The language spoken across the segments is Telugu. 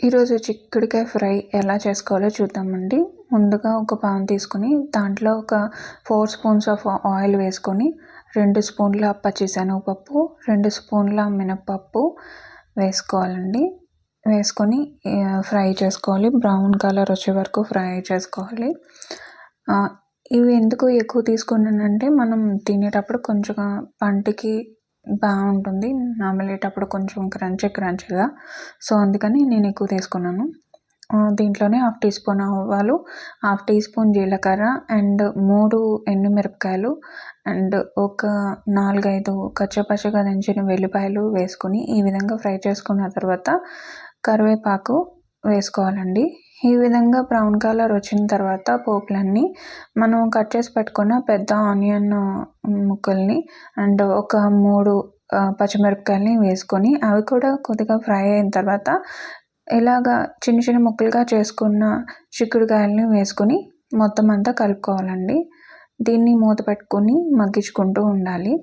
ఈరోజు చిక్కుడుకాయ ఫ్రై ఎలా చేసుకోవాలో చూద్దామండి. ముందుగా ఒక పాన్ తీసుకొని దాంట్లో ఒక 4 స్పూన్స్ ఆఫ్ ఆయిల్ వేసుకొని 2 స్పూన్ల పచ్చిశనగపప్పు, 2 స్పూన్ల మినపప్పు వేసుకోవాలండి. వేసుకొని ఫ్రై చేసుకోవాలి. బ్రౌన్ కలర్ వచ్చే వరకు ఫ్రై చేసుకోవాలి. ఇవి ఎందుకు ఎక్కువ తీసుకున్నానంటే మనం తినేటప్పుడు కొంచెం పంటికి బాగుంటుంది. నమిలేటప్పుడు కొంచెం క్రంచీగా. సో, అందుకని నేను ఎక్కువ తీసుకున్నాను. దీంట్లోనే 1/2 టీ స్పూన్ ఆవాలు, 1/2 టీ స్పూన్ జీలకర్ర అండ్ 3 ఎండుమిరపకాయలు అండ్ ఒక 4, 5 కచ్చాపచ్చాగా దంచిన వెల్లిపాయలు వేసుకొని ఈ విధంగా ఫ్రై చేసుకున్న తర్వాత కరివేపాకు వేసుకోవాలండి. ఈ విధంగా బ్రౌన్ కలర్ వచ్చిన తర్వాత పోపులన్నీ మనం కట్ చేసి పెట్టుకున్న పెద్ద ఆనియన్ ముక్కల్ని అండ్ ఒక 3 పచ్చిమిరపకాయలని వేసుకొని అవి కూడా కొద్దిగా ఫ్రై అయిన తర్వాత ఇలాగా చిన్న చిన్న ముక్కలుగా చేసుకున్న చిక్కుడుకాయలని వేసుకొని మొత్తం అంతా కలుపుకోవాలండి. దీన్ని మూత పెట్టుకొని మగ్గించుకుంటూ ఉండాలి.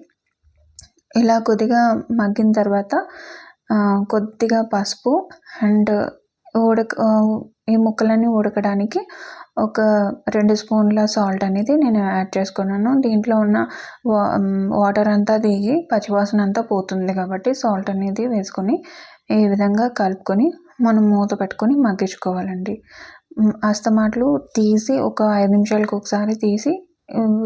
ఇలా కొద్దిగా మగ్గిన తర్వాత కొద్దిగా పసుపు అండ్ ఈ ముక్కలన్నీ ఉడకడానికి ఒక 2 స్పూన్ల సాల్ట్ అనేది నేను యాడ్ చేసుకున్నాను. దీంట్లో ఉన్న వాటర్ అంతా దిగి పచ్చివాసన అంతా పోతుంది కాబట్టి సాల్ట్ అనేది వేసుకొని ఈ విధంగా కలుపుకొని మనం మూత పెట్టుకొని మగ్గించుకోవాలండి. అస్తమాట్లు తీసి ఒక 5 నిమిషాలకు ఒకసారి తీసి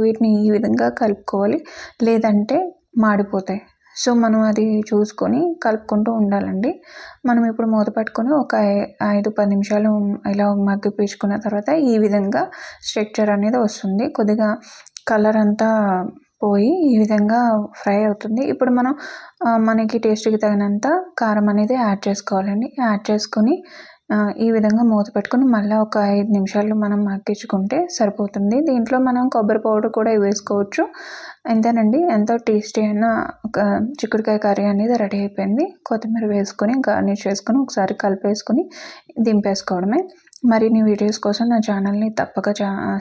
వీటిని ఈ విధంగా కలుపుకోవాలి, లేదంటే మాడిపోతాయి. సో, మనం అది చూసుకొని కలుపుకుంటూ ఉండాలండి. మనం ఇప్పుడు మూత పెట్టుకొని ఒక 5-10 నిమిషాలు ఇలా మగ్గిపించుకున్న తర్వాత ఈ విధంగా స్ట్రక్చర్ అనేది వస్తుంది. కొద్దిగా కలర్ అంతా పోయి ఈ విధంగా ఫ్రై అవుతుంది. ఇప్పుడు మనం మనకి టేస్ట్‌కి తగినంత కారం అనేది యాడ్ చేసుకోవాలండి. యాడ్ చేసుకొని ఈ విధంగా మూత పెట్టుకొని మళ్ళీ ఒక 5 నిమిషాలు మనం మగ్గించుకుంటే సరిపోతుంది. దీంట్లో మనం కొబ్బరి పౌడర్ కూడా వేసుకోవచ్చు. అంతేనండి, ఎంతో టేస్టీ అయిన ఒక చిక్కుడుకాయ కర్రీ అనేది రెడీ అయిపోయింది. కొత్తిమీర వేసుకొని గార్నిష్ చేసుకొని ఒకసారి కలిపేసుకొని దింపేసుకోవడమే. మరిన్ని వీడియోస్ కోసం నా ఛానల్ని తప్పక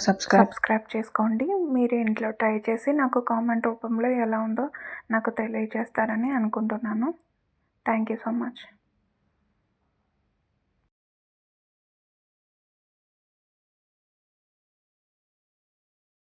సబ్స్క్రైబ్ చేసుకోండి. మీరు ఇంట్లో ట్రై చేసి నాకు కామెంట్ రూపంలో ఎలా ఉందో నాకు తెలియజేస్తారని అనుకుంటున్నాను. Thank you so much.